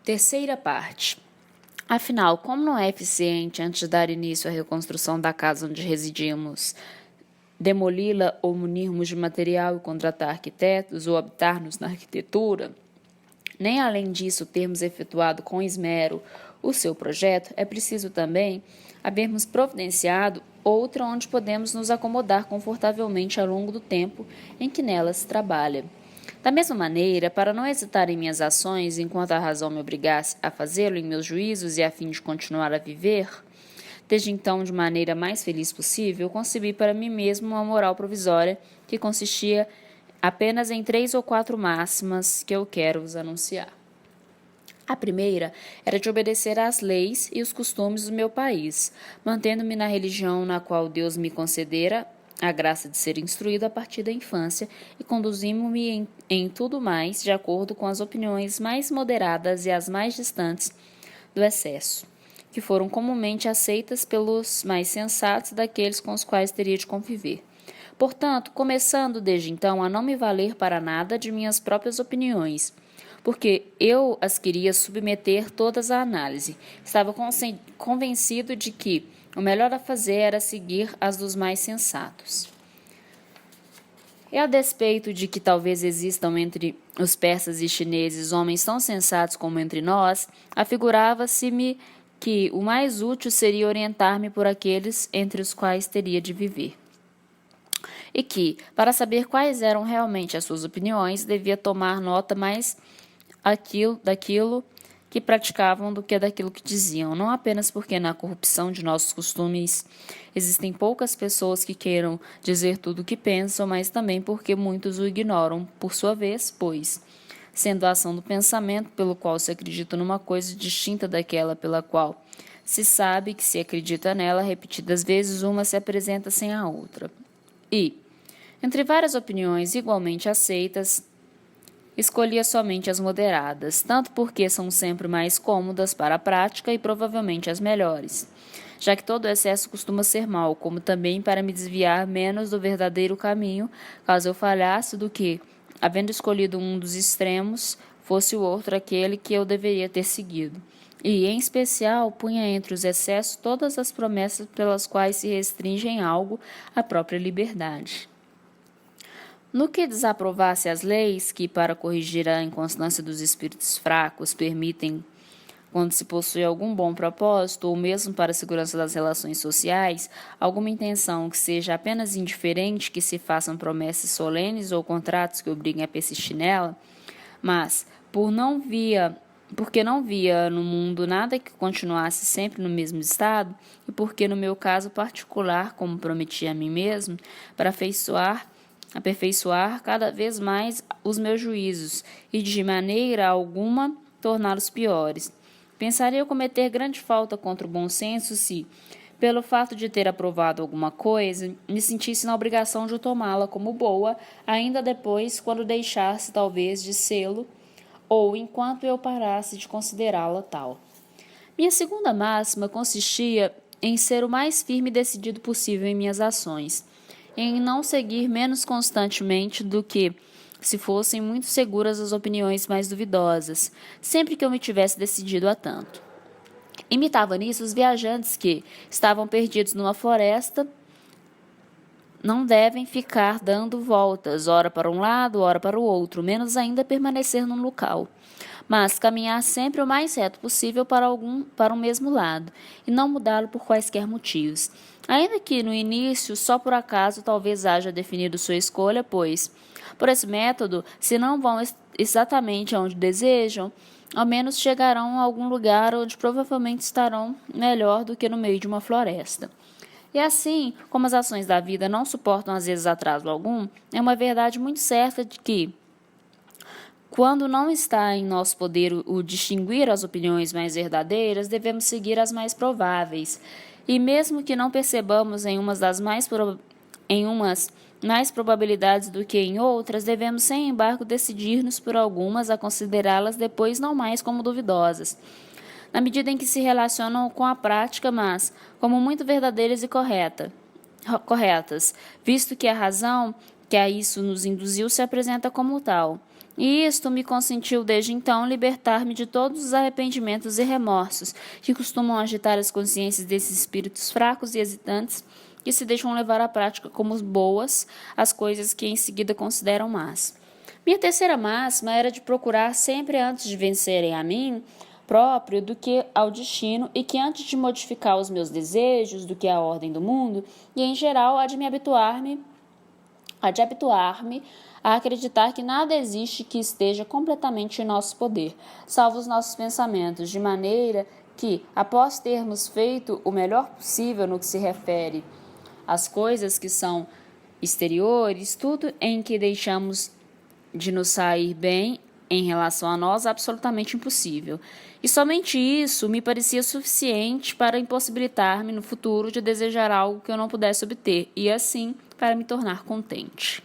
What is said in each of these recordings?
Terceira parte. Afinal, como não é eficiente, antes de dar início à reconstrução da casa onde residimos, demoli-la ou munirmos de material e contratar arquitetos ou habitar-nos na arquitetura, nem além disso termos efetuado com esmero o seu projeto, é preciso também havermos providenciado outra onde podemos nos acomodar confortavelmente ao longo do tempo em que nela se trabalha. Da mesma maneira, para não hesitar em minhas ações enquanto a razão me obrigasse a fazê-lo em meus juízos e a fim de continuar a viver, desde então de maneira mais feliz possível, concebi para mim mesmo uma moral provisória que consistia apenas em 3 ou 4 máximas que eu quero vos anunciar. A primeira era de obedecer às leis e os costumes do meu país, mantendo-me na religião na qual Deus me concedera a graça de ser instruído a partir da infância e conduzindo-me em tudo mais de acordo com as opiniões mais moderadas e as mais distantes do excesso, que foram comumente aceitas pelos mais sensatos daqueles com os quais teria de conviver. Portanto, começando desde então a não me valer para nada de minhas próprias opiniões, porque eu as queria submeter todas à análise. Estava convencido de que o melhor a fazer era seguir as dos mais sensatos. E a despeito de que talvez existam entre os persas e chineses homens tão sensatos como entre nós, afigurava-se-me que o mais útil seria orientar-me por aqueles entre os quais teria de viver. E que, para saber quais eram realmente as suas opiniões, devia tomar nota mais daquilo que praticavam do que daquilo que diziam, não apenas porque na corrupção de nossos costumes existem poucas pessoas que queiram dizer tudo o que pensam, mas também porque muitos o ignoram, por sua vez, pois, sendo a ação do pensamento pelo qual se acredita numa coisa distinta daquela pela qual se sabe que se acredita nela, repetidas vezes uma se apresenta sem a outra. E, entre várias opiniões igualmente aceitas, escolhia somente as moderadas, tanto porque são sempre mais cômodas para a prática e provavelmente as melhores, já que todo excesso costuma ser mau, como também para me desviar menos do verdadeiro caminho, caso eu falhasse, do que, havendo escolhido um dos extremos, fosse o outro aquele que eu deveria ter seguido. E, em especial, punha entre os excessos todas as promessas pelas quais se restringe em algo a própria liberdade. No que desaprovasse as leis que, para corrigir a inconstância dos espíritos fracos, permitem, quando se possui algum bom propósito, ou mesmo para a segurança das relações sociais, alguma intenção que seja apenas indiferente, que se façam promessas solenes ou contratos que obriguem a persistir nela, mas, porque não via no mundo nada que continuasse sempre no mesmo estado, e porque, no meu caso particular, como prometi a mim mesmo, para aperfeiçoar cada vez mais os meus juízos e de maneira alguma torná-los piores. Pensaria eu cometer grande falta contra o bom senso se, pelo fato de ter aprovado alguma coisa, me sentisse na obrigação de tomá-la como boa, ainda depois, quando deixasse talvez de sê-lo, ou enquanto eu parasse de considerá-la tal. Minha segunda máxima consistia em ser o mais firme e decidido possível em minhas ações, em não seguir menos constantemente do que se fossem muito seguras as opiniões mais duvidosas, sempre que eu me tivesse decidido a tanto. Imitava nisso os viajantes que estavam perdidos numa floresta, não devem ficar dando voltas, ora para um lado, ora para o outro, menos ainda permanecer num local, mas caminhar sempre o mais reto possível para o mesmo lado, e não mudá-lo por quaisquer motivos. Ainda que no início, só por acaso, talvez haja definido sua escolha, pois, por esse método, se não vão exatamente aonde desejam, ao menos chegarão a algum lugar onde provavelmente estarão melhor do que no meio de uma floresta. E assim, como as ações da vida não suportam às vezes atraso algum, é uma verdade muito certa de que, quando não está em nosso poder o distinguir as opiniões mais verdadeiras, devemos seguir as mais prováveis. E mesmo que não percebamos em umas mais probabilidades do que em outras, devemos, sem embargo, decidir-nos por algumas a considerá-las depois não mais como duvidosas, na medida em que se relacionam com a prática, mas como muito verdadeiras e corretas, visto que a razão que a isso nos induziu se apresenta como tal. E isto me consentiu desde então libertar-me de todos os arrependimentos e remorsos que costumam agitar as consciências desses espíritos fracos e hesitantes que se deixam levar à prática como boas as coisas que em seguida consideram más. Minha terceira máxima era de procurar sempre antes de vencerem a mim próprio do que ao destino e que antes de modificar os meus desejos do que a ordem do mundo e em geral há de habituar-me a acreditar que nada existe que esteja completamente em nosso poder, salvo os nossos pensamentos, de maneira que, após termos feito o melhor possível no que se refere às coisas que são exteriores, tudo em que deixamos de nos sair bem em relação a nós é absolutamente impossível. E somente isso me parecia suficiente para impossibilitar-me no futuro de desejar algo que eu não pudesse obter, e assim para me tornar contente.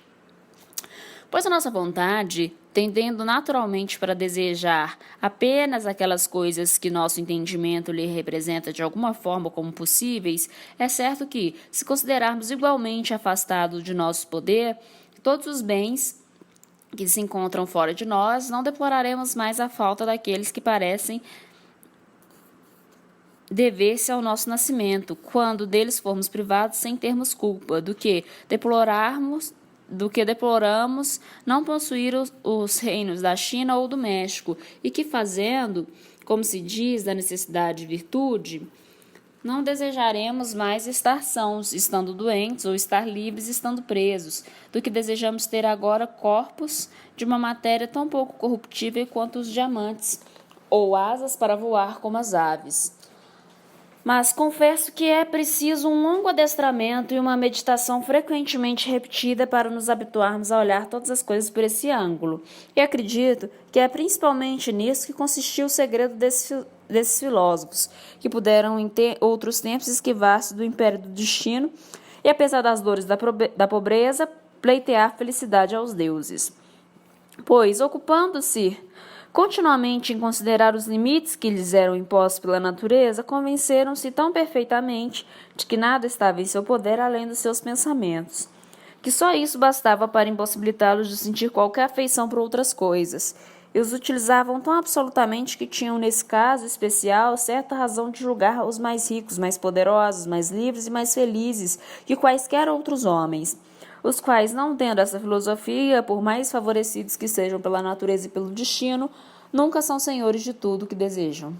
Pois a nossa vontade, tendendo naturalmente para desejar apenas aquelas coisas que nosso entendimento lhe representa de alguma forma como possíveis, é certo que, se considerarmos igualmente afastado de nosso poder, todos os bens que se encontram fora de nós, não deploraremos mais a falta daqueles que parecem dever-se ao nosso nascimento, quando deles formos privados sem termos culpa, do que deploramos não possuir os reinos da China ou do México, e que fazendo, como se diz, da necessidade virtude, não desejaremos mais estar sãos, estando doentes, ou estar livres, estando presos, do que desejamos ter agora corpos de uma matéria tão pouco corruptível quanto os diamantes, ou asas para voar como as aves. Mas confesso que é preciso um longo adestramento e uma meditação frequentemente repetida para nos habituarmos a olhar todas as coisas por esse ângulo. E acredito que é principalmente nisso que consistiu o segredo desses filósofos, que puderam em outros tempos esquivar-se do império do destino e, apesar das dores da pobreza, pleitear felicidade aos deuses. Pois, ocupando-se continuamente em considerar os limites que lhes eram impostos pela natureza, convenceram-se tão perfeitamente de que nada estava em seu poder além dos seus pensamentos, que só isso bastava para impossibilitá-los de sentir qualquer afeição por outras coisas, e os utilizavam tão absolutamente que tinham, nesse caso especial, certa razão de julgar os mais ricos, mais poderosos, mais livres e mais felizes que quaisquer outros homens, os quais, não tendo essa filosofia, por mais favorecidos que sejam pela natureza e pelo destino, nunca são senhores de tudo o que desejam.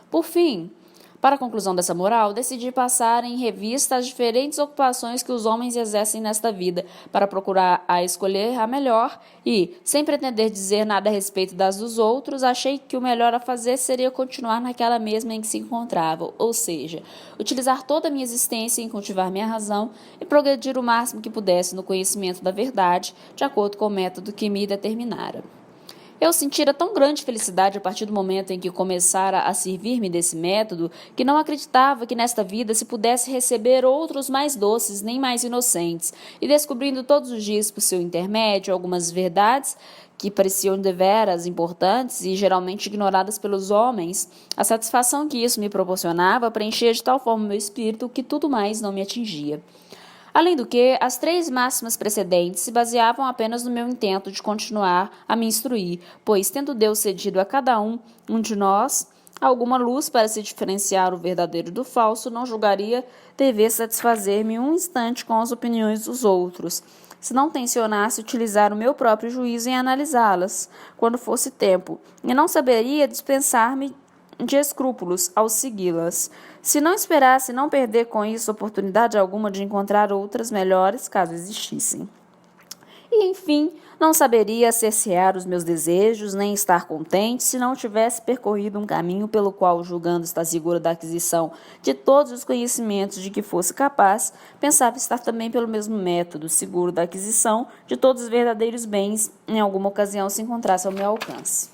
Por fim, para a conclusão dessa moral, decidi passar em revista as diferentes ocupações que os homens exercem nesta vida, para procurar a escolher a melhor e, sem pretender dizer nada a respeito das dos outros, achei que o melhor a fazer seria continuar naquela mesma em que se encontrava, ou seja, utilizar toda a minha existência em cultivar minha razão e progredir o máximo que pudesse no conhecimento da verdade, de acordo com o método que me determinara. Eu sentira tão grande felicidade a partir do momento em que começara a servir-me desse método, que não acreditava que nesta vida se pudesse receber outros mais doces nem mais inocentes, e descobrindo todos os dias por seu intermédio algumas verdades que pareciam deveras importantes e geralmente ignoradas pelos homens, a satisfação que isso me proporcionava preenchia de tal forma meu espírito que tudo mais não me atingia. Além do que, as 3 máximas precedentes se baseavam apenas no meu intento de continuar a me instruir, pois, tendo Deus cedido a cada um de nós alguma luz para se diferenciar o verdadeiro do falso, não julgaria dever satisfazer-me um instante com as opiniões dos outros, se não tencionasse utilizar o meu próprio juízo em analisá-las, quando fosse tempo, e não saberia dispensar-me de escrúpulos ao segui-las, se não esperasse não perder com isso oportunidade alguma de encontrar outras melhores, caso existissem. E, enfim, não saberia cercear os meus desejos, nem estar contente, se não tivesse percorrido um caminho pelo qual, julgando estar seguro da aquisição de todos os conhecimentos de que fosse capaz, pensava estar também pelo mesmo método, seguro da aquisição de todos os verdadeiros bens, em alguma ocasião se encontrasse ao meu alcance.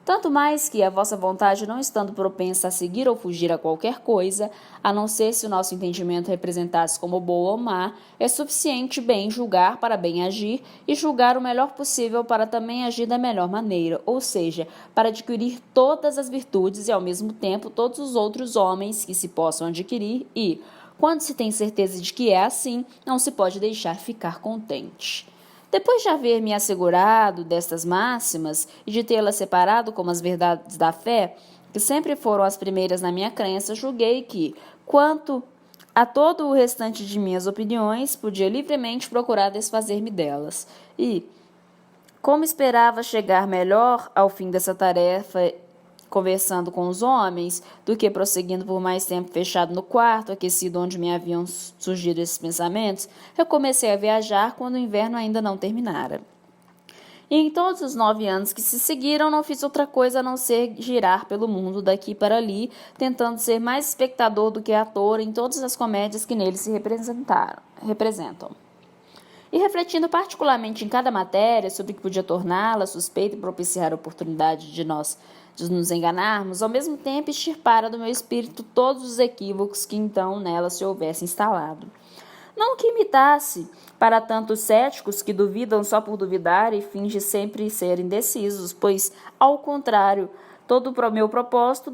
Tanto mais que, a vossa vontade não estando propensa a seguir ou fugir a qualquer coisa, a não ser se o nosso entendimento representasse como boa ou má, é suficiente bem julgar para bem agir e julgar o melhor possível para também agir da melhor maneira, ou seja, para adquirir todas as virtudes e, ao mesmo tempo, todos os outros homens que se possam adquirir e, quando se tem certeza de que é assim, não se pode deixar ficar contente. Depois de haver me assegurado destas máximas e de tê-las separado como as verdades da fé, que sempre foram as primeiras na minha crença, julguei que, quanto a todo o restante de minhas opiniões, podia livremente procurar desfazer-me delas. E, como esperava chegar melhor ao fim dessa tarefa conversando com os homens, do que prosseguindo por mais tempo fechado no quarto, aquecido onde me haviam surgido esses pensamentos, eu comecei a viajar quando o inverno ainda não terminara. E em todos os 9 anos que se seguiram, não fiz outra coisa a não ser girar pelo mundo daqui para ali, tentando ser mais espectador do que ator em todas as comédias que nele se representam. E refletindo particularmente em cada matéria sobre o que podia torná-la suspeita e propiciar a oportunidade de nos enganarmos, ao mesmo tempo extirpara do meu espírito todos os equívocos que então nela se houvessem instalado. Não que imitasse para tantos céticos que duvidam só por duvidar e fingem sempre ser indecisos, pois, ao contrário, todo o meu propósito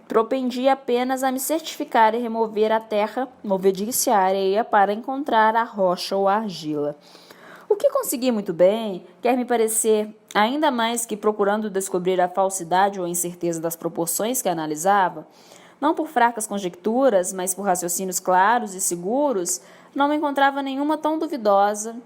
propendia apenas a me certificar e remover a terra movediça e a areia para encontrar a rocha ou a argila. O que consegui muito bem, quer me parecer ainda mais que procurando descobrir a falsidade ou a incerteza das proporções que analisava, não por fracas conjecturas, mas por raciocínios claros e seguros, não encontrava nenhuma tão duvidosa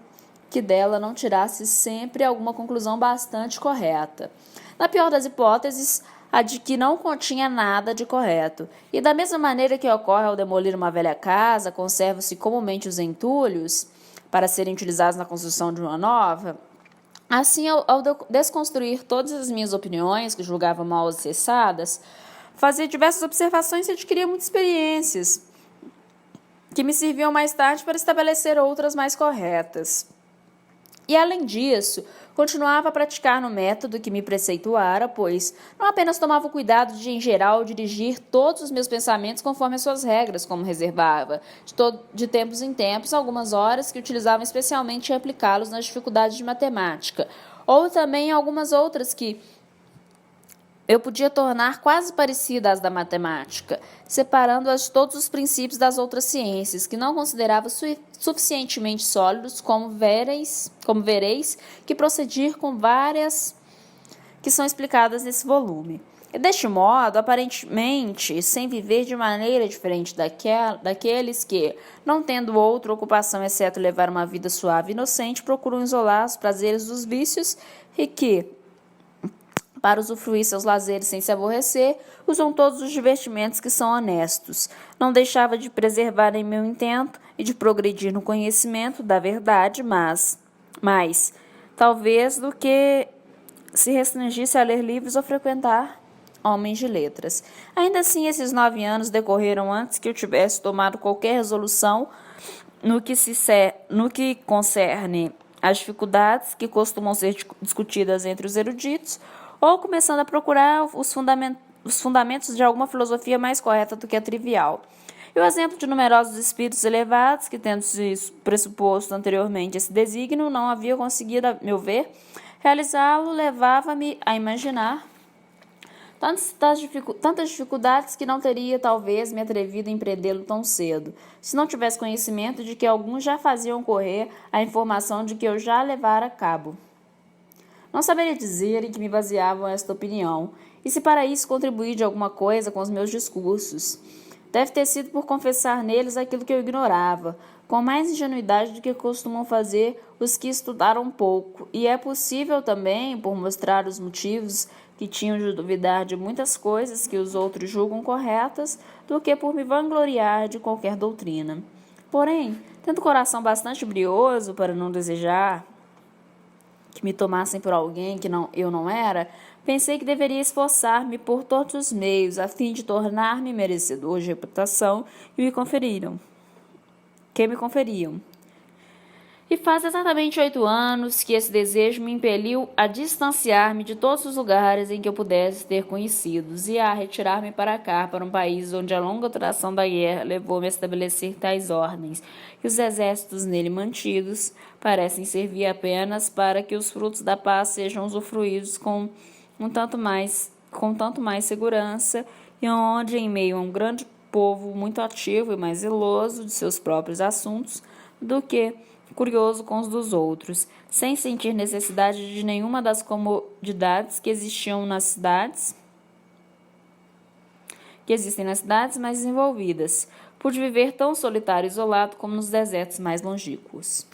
que dela não tirasse sempre alguma conclusão bastante correta. Na pior das hipóteses, a de que não continha nada de correto. E da mesma maneira que ocorre ao demolir uma velha casa, conservam-se comumente os entulhos para serem utilizados na construção de uma nova. Assim, ao desconstruir todas as minhas opiniões, que julgava mal acessadas, fazia diversas observações e adquiria muitas experiências, que me serviam mais tarde para estabelecer outras mais corretas. E, além disso, continuava a praticar no método que me preceituara, pois não apenas tomava o cuidado de, em geral, dirigir todos os meus pensamentos conforme as suas regras, como reservava, de tempos em tempos, algumas horas que utilizava especialmente em aplicá-los nas dificuldades de matemática, ou também algumas outras que eu podia tornar quase parecidas às da matemática, separando-as de todos os princípios das outras ciências, que não considerava suficientemente sólidos, como vereis, que procedir com várias que são explicadas nesse volume. E deste modo, aparentemente, sem viver de maneira diferente daqueles que, não tendo outra ocupação exceto levar uma vida suave e inocente, procuram isolar os prazeres dos vícios e que, para usufruir seus lazeres sem se aborrecer, usam todos os divertimentos que são honestos. Não deixava de preservar em meu intento e de progredir no conhecimento da verdade, mas talvez do que se restringisse a ler livros ou frequentar homens de letras. Ainda assim, esses 9 anos decorreram antes que eu tivesse tomado qualquer resolução no que concerne às dificuldades que costumam ser discutidas entre os eruditos, ou começando a procurar os fundamentos de alguma filosofia mais correta do que a trivial. E o exemplo de numerosos espíritos elevados, que tendo-se pressuposto anteriormente esse desígnio, não havia conseguido, a meu ver, realizá-lo, levava-me a imaginar tantas dificuldades que não teria, talvez, me atrevido a empreendê-lo tão cedo, se não tivesse conhecimento de que alguns já faziam correr a informação de que eu já levara a cabo. Não saberia dizer em que me baseavam esta opinião, e se para isso contribuí de alguma coisa com os meus discursos. Deve ter sido por confessar neles aquilo que eu ignorava, com mais ingenuidade do que costumam fazer os que estudaram pouco, e é possível também por mostrar os motivos que tinham de duvidar de muitas coisas que os outros julgam corretas, do que por me vangloriar de qualquer doutrina. Porém, tendo coração bastante brioso para não desejar que me tomassem por alguém que eu não era, pensei que deveria esforçar-me por todos os meios, a fim de tornar-me merecedor de reputação que me conferiam. E faz exatamente 8 anos que esse desejo me impeliu a distanciar-me de todos os lugares em que eu pudesse ter conhecidos e a retirar-me para cá, para um país onde a longa duração da guerra levou-me a estabelecer tais ordens, e os exércitos nele mantidos parecem servir apenas para que os frutos da paz sejam usufruídos com tanto mais segurança, e onde, em meio a um grande povo muito ativo e mais zeloso de seus próprios assuntos, do que curioso com os dos outros, sem sentir necessidade de nenhuma das comodidades que existem nas cidades mais desenvolvidas. Pude viver tão solitário e isolado como nos desertos mais longínquos.